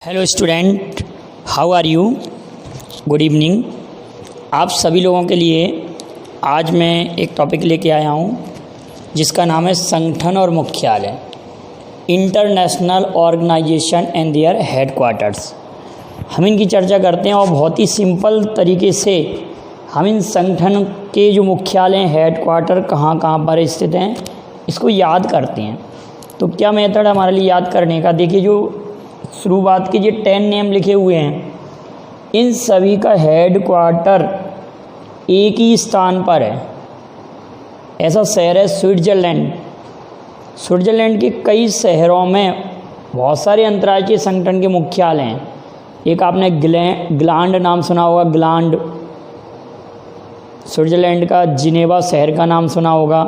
Hello student, how are you? Good evening. आप सभी लोगों के लिए आज मैं एक टॉपिक लेके आया हूँ जिसका नाम है संगठन और मुख्यालय, international organization and their headquarters. हम इनकी चर्चा करते हैं और बहुत ही सिंपल तरीके से हम इन संगठन के जो मुख्यालय हेडक्वार्टर कहाँ कहाँ पर स्थित हैं इसको याद करते हैं। तो क्या मेथड हमारे लिए याद करने का? देखिए, जो शुरुआत के जो 10 नेम लिखे हुए हैं इन सभी का हेडक्वार्टर एक ही स्थान पर है। ऐसा शहर है स्विट्ज़रलैंड। स्विट्ज़रलैंड के कई शहरों में बहुत सारे अंतर्राष्ट्रीय संगठन के मुख्यालय हैं। एक आपने ग्लांड नाम सुना होगा, ग्लांड स्विट्ज़रलैंड का। जिनेवा शहर का नाम सुना होगा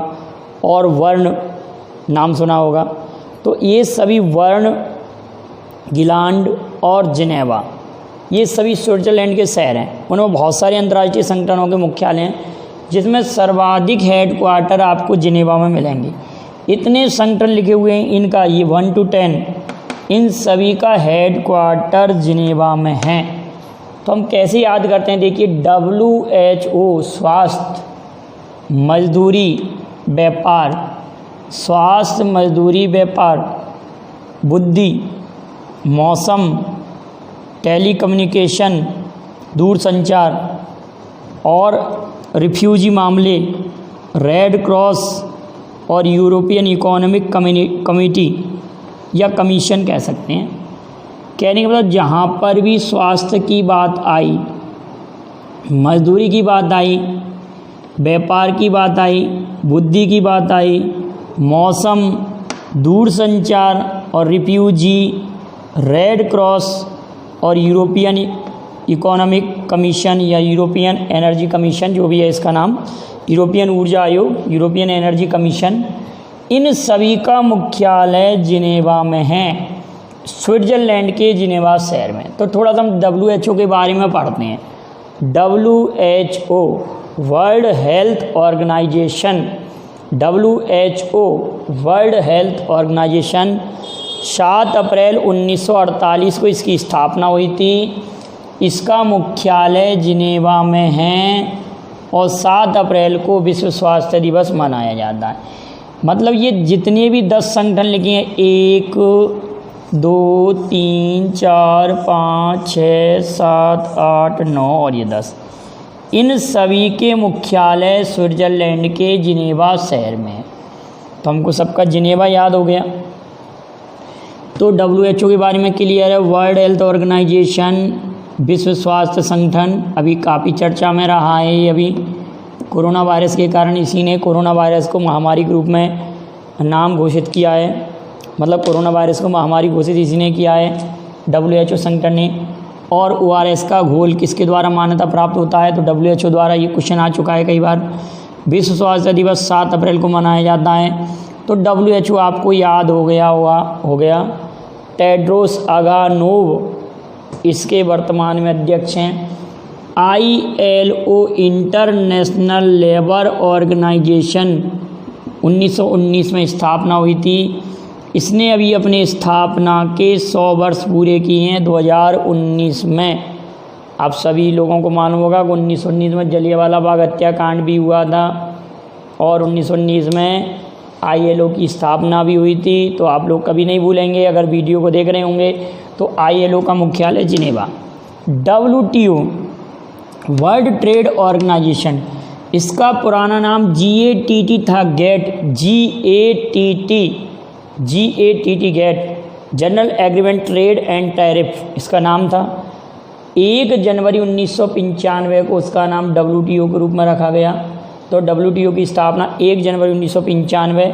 और वर्न नाम सुना होगा। तो ये सभी वर्न, गिलांड और जिनेवा ये सभी स्विट्ज़रलैंड के शहर हैं। उनमें बहुत सारे अंतर्राष्ट्रीय संगठनों के मुख्यालय हैं जिसमें सर्वाधिक हेडक्वार्टर आपको जिनेवा में मिलेंगे। इतने संगठन लिखे हुए हैं, इनका ये 1 to 10 इन सभी का हेडक्वार्टर जिनेवा में है। तो हम कैसे याद करते हैं? देखिए, WHO स्वास्थ्य, मजदूरी, व्यापार, स्वास्थ्य, मजदूरी, व्यापार, बुद्धि, मौसम, टेलीकम्युनिकेशन, दूरसंचार और रिफ्यूजी मामले, रेड क्रॉस और यूरोपियन इकोनॉमिक कमेटी या कमीशन कह सकते हैं। कहने का मतलब जहाँ पर भी स्वास्थ्य की बात आई, मजदूरी की बात आई, व्यापार की बात आई, बुद्धि की बात आई, मौसम, दूरसंचार और रिफ्यूजी, रेड क्रॉस और यूरोपियन इकोनॉमिक कमीशन या यूरोपियन एनर्जी कमीशन, जो भी है इसका नाम, यूरोपियन ऊर्जा आयोग, यूरोपियन एनर्जी कमीशन, इन सभी का मुख्यालय जिनेवा में है, स्विट्ज़रलैंड के जिनेवा शहर में। तो थोड़ा सा हम WHO के बारे में पढ़ते हैं। WHO World Health Organization, WHO World Health Organization 7 अप्रैल 1948 को इसकी स्थापना हुई थी। इसका मुख्यालय जिनेवा में है और 7 अप्रैल को विश्व स्वास्थ्य दिवस मनाया जाता है। मतलब ये जितने भी 10 संगठन लिखे हैं, 1 2 3 4 5 6 7 8 9 और ये 10, इन सभी के मुख्यालय स्विट्ज़रलैंड के जिनेवा शहर में है। तो हमको सबका जिनेवा याद हो गया। तो WHO के बारे में क्लियर है। वर्ल्ड हेल्थ ऑर्गेनाइजेशन, विश्व स्वास्थ्य संगठन अभी काफ़ी चर्चा में रहा है। ये अभी कोरोना वायरस के कारण इसी ने कोरोना वायरस को महामारी के रूप में नाम घोषित किया है। मतलब कोरोना वायरस को महामारी घोषित इसी ने किया है, WHO संगठन ने। और ORS का घोल किसके द्वारा मान्यता प्राप्त होता है? तो WHO द्वारा। ये क्वेश्चन आ चुका है कई बार। विश्व स्वास्थ्य दिवस 7 अप्रैल को मनाया जाता है। तो WHO आपको याद हो गया। टेड्रोस अधानोम इसके वर्तमान में अध्यक्ष हैं। ILO इंटरनेशनल लेबर ऑर्गेनाइजेशन 1919 में स्थापना हुई थी। इसने अभी अपने स्थापना के 100 वर्ष पूरे किए हैं 2019 में। आप सभी लोगों को मालूम होगा कि 1919 में जलियांवाला बाग हत्याकांड भी हुआ था और 1919 में ILO की स्थापना भी हुई थी। तो आप लोग कभी नहीं भूलेंगे अगर वीडियो को देख रहे होंगे। तो ILO का मुख्यालय Geneva. WTO World Trade Organization, इसका पुराना नाम GATT था, GATT GATT, General Agreement Trade and Tariff इसका नाम था। 1 जनवरी 1995 को उसका नाम WTO के रूप में रखा गया। तो WTO की स्थापना 1 जनवरी 1995।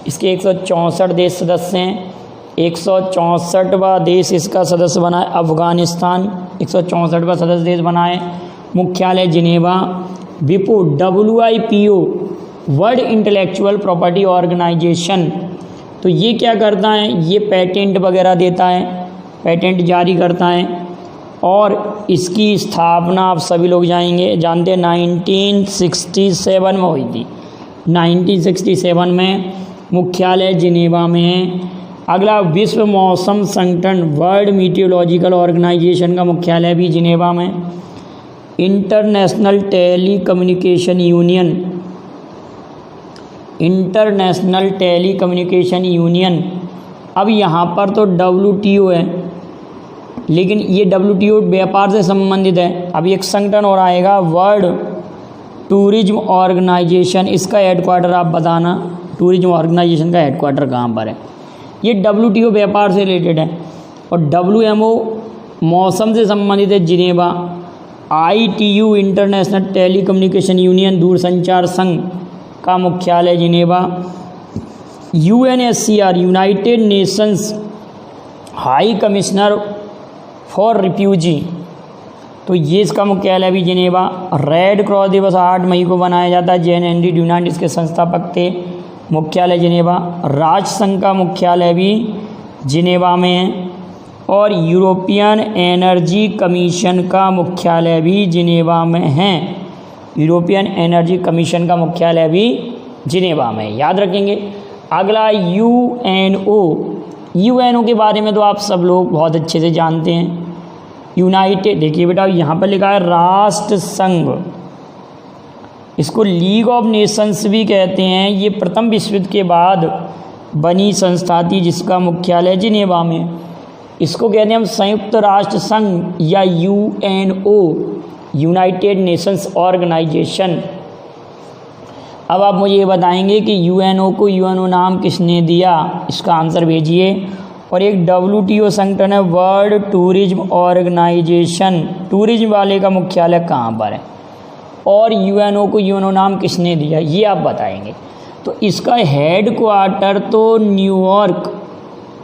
इसके 164 देश सदस्य हैं। 164वां देश इसका सदस्य बना है अफ़गानिस्तान, 164वां सदस्य देश बना है। मुख्यालय Geneva. WIPO World Intellectual Property Organization, तो ये क्या करता है? ये पेटेंट वगैरह देता है, पेटेंट जारी करता है। और इसकी स्थापना आप सभी लोग जानते हैं 1967 में हुई थी। 1967 में मुख्यालय जिनेवा में है। अगला, विश्व मौसम संगठन वर्ल्ड मीटियोलॉजिकल ऑर्गेनाइजेशन का मुख्यालय भी जिनेवा में। International Telecommunication Union, International Telecommunication Union, अब यहाँ पर तो WTO है, लेकिन ये WTO व्यापार से संबंधित है। अब एक संगठन और आएगा, वर्ल्ड टूरिज्म ऑर्गेनाइजेशन, इसका हेडक्वार्टर आप बताना, टूरिज्म ऑर्गेनाइजेशन का हेडक्वार्टर कहाँ पर है। ये WTO व्यापार से रिलेटेड है। और WMO मौसम से संबंधित है, Geneva. ITU International Telecommunication Union, दूरसंचार संघ का मुख्यालय जिनेवा। UNHCR United Nations High Commissioner for Refugee, तो ये इसका मुख्यालय भी जिनेवा। रेड क्रॉस दिवस 8 मई को मनाया जाता है, जैन हेनरी ड्यूनांट इसके संस्थापक थे, मुख्यालय जिनेवा। राष्ट्रसंघ का मुख्यालय भी जिनेवा में है। और यूरोपियन एनर्जी कमीशन का मुख्यालय भी जिनेवा में है। यूरोपियन एनर्जी कमीशन का मुख्यालय भी जिनेवा में, याद रखेंगे। अगला, यूएनओ के बारे में तो आप सब लोग बहुत अच्छे से जानते हैं। यूनाइटेड, देखिए बेटा यहाँ पर लिखा है राष्ट्र संघ, इसको लीग ऑफ नेशंस भी कहते हैं। ये प्रथम विश्व युद्ध के बाद बनी संस्था थी, जिसका मुख्यालय जिनेवा में। इसको कहते हैं हम संयुक्त राष्ट्र संघ या UNO, यूनाइटेड नेशंस ऑर्गेनाइजेशन। अब आप मुझे ये बताएंगे कि UNO को UNO नाम किसने दिया, इसका आंसर भेजिए। और एक WTO संगठन है, वर्ल्ड टूरिज्म ऑर्गेनाइजेशन, टूरिज्म वाले का मुख्यालय कहाँ पर है, और UNO को UNO नाम किसने दिया, ये आप बताएंगे। तो इसका हेड क्वार्टर तो न्यूयॉर्क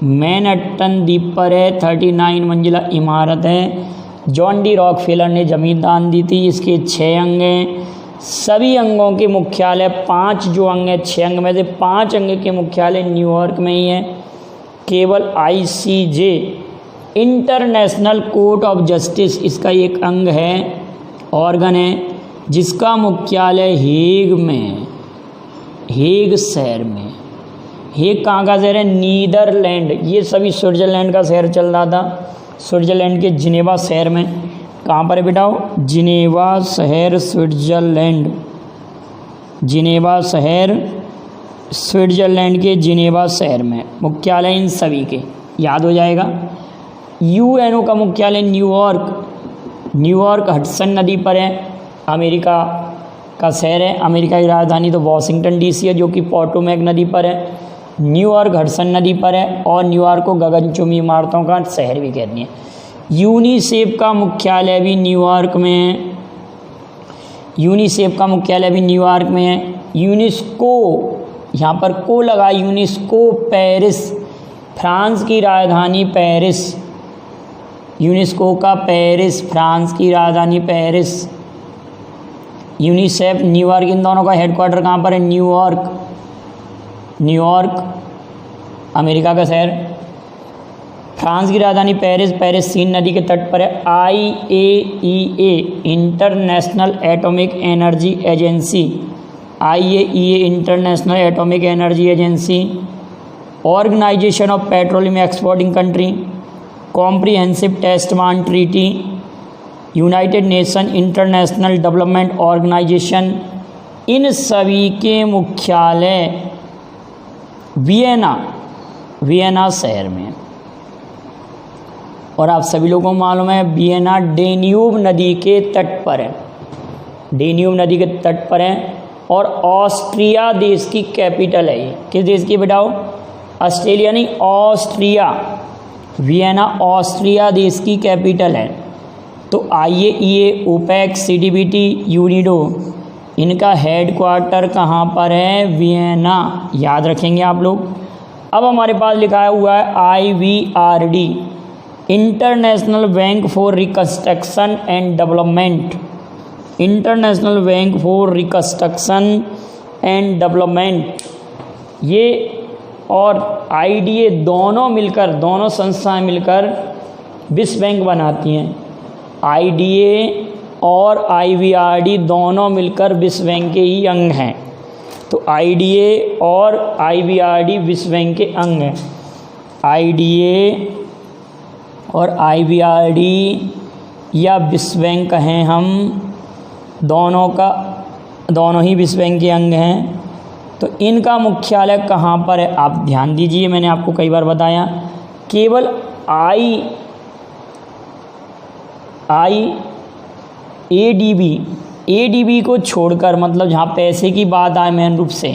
मैनहट्टन द्वीप पर है, 39 मंजिला इमारत है। जॉन डी रॉकफेलर ने ज़मीन दान दी थी। इसके 6 अंग हैं। सभी अंगों के मुख्यालय, 5 जो अंग हैं, 6 अंग में से 5 अंग के मुख्यालय न्यूयॉर्क में ही है। केवल ICJ international court of justice, इसका एक अंग है, ऑर्गन है, जिसका मुख्यालय हेग में, हेग शहर में। हेग कहाँ का शहर है, नीदरलैंड। ये सभी स्विट्ज़रलैंड का शहर चल रहा था, स्विट्ज़रलैंड के जिनेवा शहर में। कहाँ पर है बेटा, जिनेवा शहर स्विट्ज़रलैंड, जिनेवा शहर स्विट्ज़रलैंड के जिनेवा शहर में मुख्यालय इन सभी के, याद हो जाएगा। UNO का मुख्यालय न्यूयॉर्क, न्यूयॉर्क हडसन नदी पर है, अमेरिका का शहर है। अमेरिका की राजधानी तो वॉशिंगटन DC है, जो कि पोटोमैक नदी पर है। न्यूयॉर्क हडसन नदी पर है, और न्यूयॉर्क को गगनचुंबी इमारतों का शहर भी कहते हैं। यूनिसेफ का मुख्यालय भी न्यूयॉर्क में है, यूनिसेफ का मुख्यालय भी न्यूयॉर्क में है। यूनेस्को, यहाँ पर को लगा, यूनेस्को पेरिस, फ्रांस की राजधानी पेरिस। यूनेस्को का पेरिस, फ्रांस की राजधानी पेरिस। यूनिसेफ न्यूयॉर्क, इन दोनों का हेडक्वार्टर कहाँ पर है, न्यूयॉर्क, न्यूयॉर्क अमेरिका का शहर। फ्रांस की राजधानी पेरिस, पेरिस सीन नदी के तट पर है। IAEA international atomic energy agency, IAEA international atomic energy agency. Organisation of petroleum exporting country, comprehensive test ban treaty, united nation international development organisation, इन सभी के मुख्यालय वियना, वियना शहर में। और आप सभी लोगों को मालूम है वियना डेन्यूब नदी के तट पर है, डेन्यूब नदी के तट पर है। और ऑस्ट्रिया देश की कैपिटल है। ये किस देश की बेटाओ, ऑस्ट्रेलिया नहीं, ऑस्ट्रिया। वियना ऑस्ट्रिया देश की कैपिटल है। तो IAEA, OPEC, CTBT, UNIDO, इनका हेडक्वार्टर कहाँ पर है, वियना, याद रखेंगे आप लोग। अब हमारे पास लिखा हुआ है IBRD international bank for reconstruction and development, international bank for reconstruction and development. ये और IDA दोनों मिलकर, दोनों संस्थाएं मिलकर विश्व बैंक बनाती हैं। IDA और IBRD दोनों मिलकर विश्व बैंक के ही अंग हैं। तो IDA और IBRD विश्व बैंक के अंग हैं। IDA और IBRD या विश्व बैंक हैं, हम दोनों ही विश्व बैंक के अंग हैं। तो इनका मुख्यालय कहाँ पर है? आप ध्यान दीजिए, मैंने आपको कई बार बताया, केवल ADB को छोड़कर, मतलब जहाँ पैसे की बात आए मेन रूप से,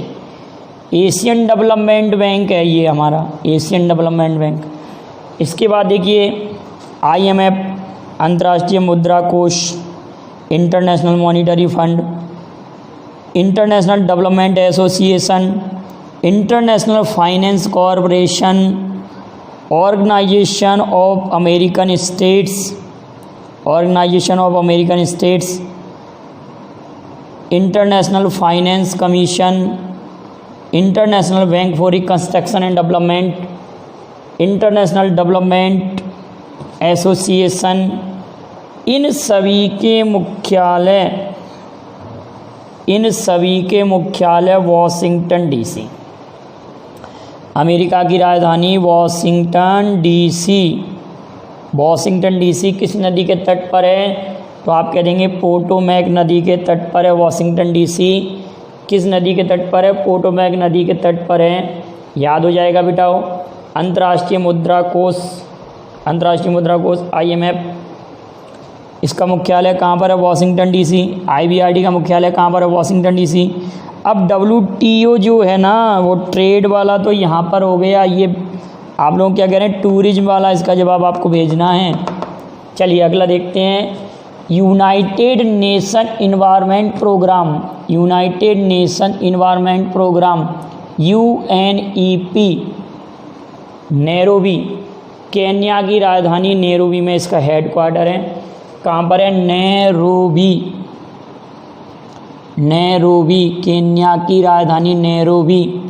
एशियन डेवलपमेंट बैंक है ये हमारा, एशियन डेवलपमेंट बैंक। इसके बाद देखिए IMF, अंतर्राष्ट्रीय मुद्रा कोष, international monetary fund, international development association, international finance corporation, organisation of American states, international finance commission, international bank for reconstruction and development, international development association, इन सभी के मुख्यालय वॉशिंगटन DC, अमेरिका की राजधानी वॉशिंगटन DC किस नदी के तट पर है? तो आप कह देंगे पोटोमैक नदी के तट पर है वॉशिंगटन DC। किस नदी के तट पर है? पोटोमैक नदी के तट पर है, याद हो जाएगा बेटाओ। अंतर्राष्ट्रीय मुद्रा कोष IMF, इसका मुख्यालय कहाँ पर है? Washington DC। IBRD का मुख्यालय कहाँ पर है? Washington DC। अब WTO जो है ना, वो ट्रेड वाला तो यहाँ पर हो गया। ये आप लोग क्या कह रहे हैं? टूरिज्म वाला, इसका जवाब आपको भेजना है। चलिए अगला देखते हैं, United Nation Environment Programme UNEP, Nairobi, Kenya की राजधानी नैरोबी में इसका हेडक्वार्टर है। कहाँ पर है? नैरोबी, केन्या की राजधानी नैरोबी।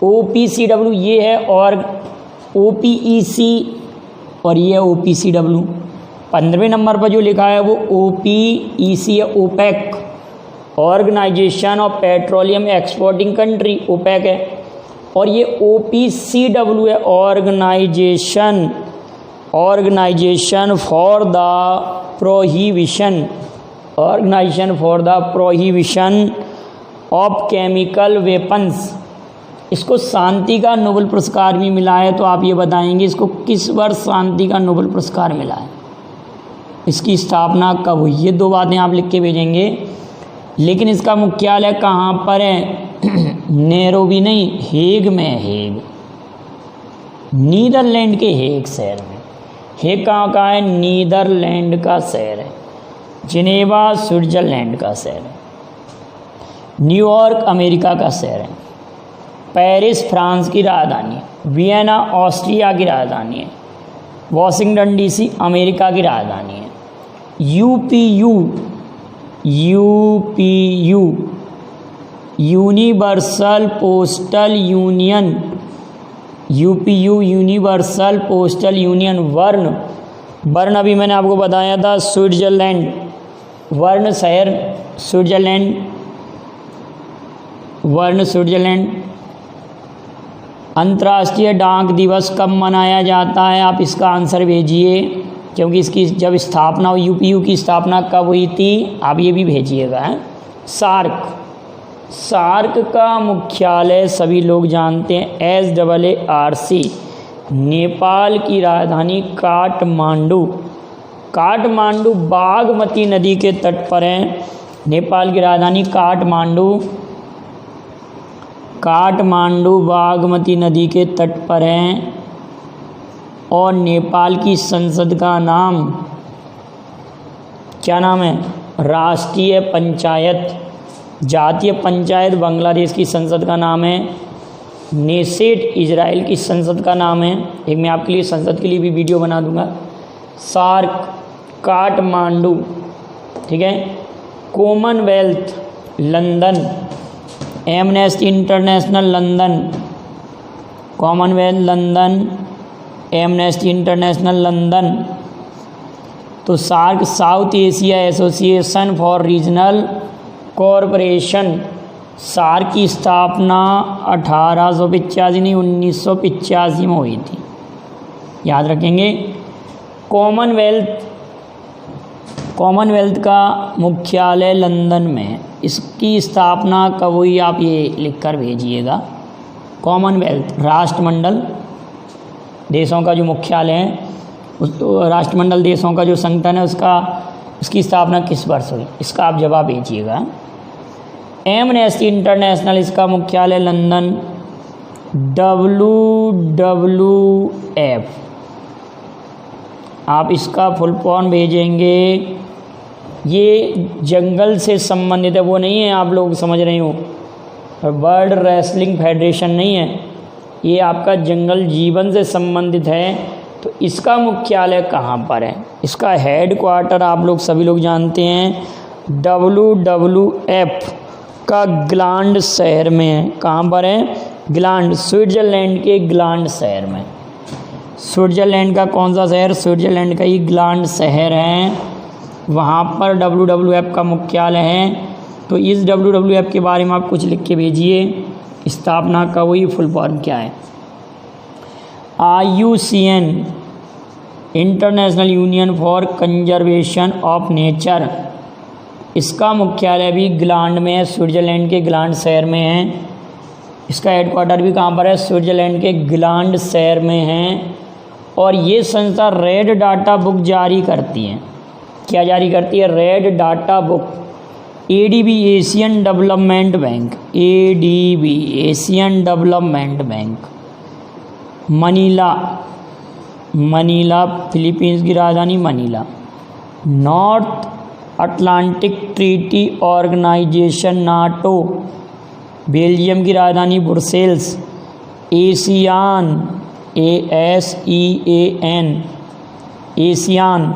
OPCW ये है, और OPEC और ये OPCW। 15वें नंबर पर जो लिखा है वो OPEC है, OPEC, Organization of petroleum exporting Country, OPEC है। और ये OPCW है, Organization for the Prohibition of Chemical Weapons. इसको शांति का नोबेल पुरस्कार भी मिला है। तो आप ये बताएंगे इसको किस वर्ष शांति का नोबेल पुरस्कार मिला है, इसकी स्थापना कब हुई? ये 2 बातें आप लिख के भेजेंगे। लेकिन इसका मुख्यालय कहाँ पर है? नैरोबी नहीं, हेग में है, हेग, नीदरलैंड के हेग शहर में। हेग कहाँ का है? नीदरलैंड का शहर है। जिनेवा स्विट्जरलैंड का शहर है। न्यूयॉर्क अमेरिका का शहर है। पेरिस फ्रांस की राजधानी है। वियना ऑस्ट्रिया की राजधानी है। वॉशिंगटन DC अमेरिका की राजधानी है। UPU universal postal union. वर्ण अभी मैंने आपको बताया था, स्विट्जरलैंड, वर्ण शहर स्विट्जरलैंड। अंतर्राष्ट्रीय डाक दिवस कब मनाया जाता है? आप इसका आंसर भेजिए, क्योंकि इसकी जब स्थापना हुई, UPU की स्थापना कब हुई थी, आप ये भी भेजिएगा। सार्क का मुख्यालय सभी लोग जानते हैं, SAARC। नेपाल की राजधानी काठमांडू बागमती नदी के तट पर है। नेपाल की राजधानी काठमांडू बागमती नदी के तट पर है। और नेपाल की संसद का नाम क्या नाम है? राष्ट्रीय पंचायत। जातीय पंचायत बांग्लादेश की संसद का नाम है। नेसेट इजराइल की संसद का नाम है। एक मैं आपके लिए संसद के लिए भी वीडियो बना दूंगा। सार्क काठमांडू, ठीक है। Commonwealth London, amnesty international London, commonwealth London, amnesty international London. तो SAARC south Asia association for regional cooperation, SAARC की स्थापना 1885 नहीं 1985 में हुई थी, याद रखेंगे। कॉमनवेल्थ का मुख्यालय लंदन में है, इसकी स्थापना कब हुई आप ये लिख कर भेजिएगा। कॉमनवेल्थ राष्ट्रमंडल देशों का जो मुख्यालय है, उस राष्ट्रमंडल देशों का जो संगठन है उसकी स्थापना किस वर्ष हुई, इसका आप जवाब भेजिएगा। एमनेस्टी इंटरनेशनल, इसका मुख्यालय लंदन। WWF, आप इसका फुल फॉर्म भेजेंगे। ये जंगल से संबंधित है, वो नहीं है आप लोग समझ रहे हो, वर्ल्ड रेसलिंग फेडरेशन नहीं है, ये आपका जंगल जीवन से संबंधित है। तो इसका मुख्यालय कहाँ पर है, इसका हेड क्वार्टर आप लोग सभी लोग जानते हैं WWF का ग्लांड शहर में है। कहाँ पर है, ग्लांड, स्विट्ज़रलैंड के ग्लांड शहर में। स्विट्ज़रलैंड का कौन सा शहर, स्विट्ज़रलैंड का ही ग्लांड शहर है, वहाँ पर WWF का मुख्यालय है। तो इस WWF के बारे में आप कुछ लिख के भेजिए। स्थापना कब हुई, फुल फॉर्म क्या है। IUCN, international union for conservation of nature, इसका मुख्यालय भी ग्लांड में है, स्विट्ज़रलैंड के ग्लांड शहर में है। इसका हेडक्वार्टर भी कहाँ पर है, स्विट्ज़रलैंड के ग्लांड शहर में है। और ये संस्था रेड डाटा बुक जारी करती है। क्या जारी करती है, Red Data Book. ADB, Asian Development Bank, ADB, Asian Development Bank. Manila, Philippines की राजधानी Manila. North Atlantic Treaty Organization, NATO, Belgium की राजधानी Brussels. ASEAN, ASEAN, ASEAN,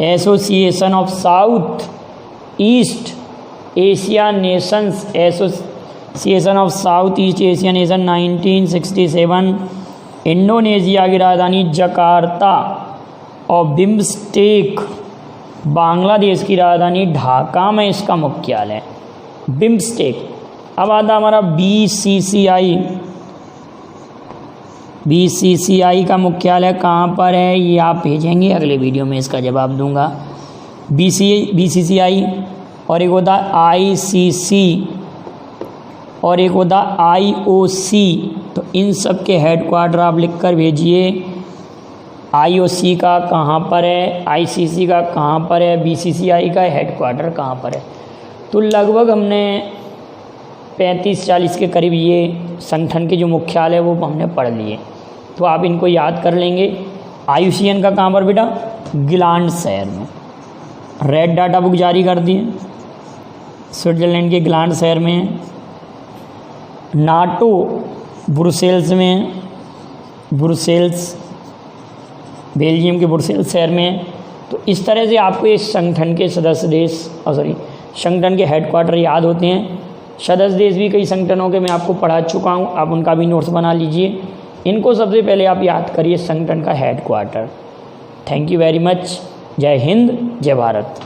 Association of South East Asia Nations, Association of South East Asia Nation 1967। Indonesia की राजधानी Jakarta. और BIMSTEC, Bangladesh की राजधानी ढाका में इसका मुख्यालय, बिम्स्टेक। अब आता हमारा BCCI का मुख्यालय कहाँ पर है, ये आप भेजेंगे, अगले वीडियो में इसका जवाब दूंगा। BCCI, और एक होता ICC, और एक होता IOC। तो इन सब के हेडक्वार्टर आप लिख कर भेजिए। IOC का कहाँ पर है, ICC का कहाँ पर है, BCCI का हेडक्वार्टर कहाँ पर है। तो लगभग हमने 35-40 के करीब ये संगठन के जो मुख्यालय वो हमने पढ़ लिए, तो आप इनको याद कर लेंगे। IUCN का कहाँ पर बेटा, ग्लांड शहर में। रेड डाटा बुक जारी कर दिए, स्विट्ज़रलैंड के ग्लांड शहर में। नाटो ब्रुसेल्स में, ब्रुसेल्स बेल्जियम के ब्रुसेल्स शहर में। तो इस तरह से आपको इस संगठन के सदस्य देश संगठन के हेडक्वार्टर याद होते हैं। सदस्य देश भी कई संगठनों के मैं आपको पढ़ा चुका हूँ, आप उनका भी नोट्स बना लीजिए। इनको सबसे पहले आप याद करिए, संगठन का headquarter. Thank you very much. जय हिंद, जय भारत।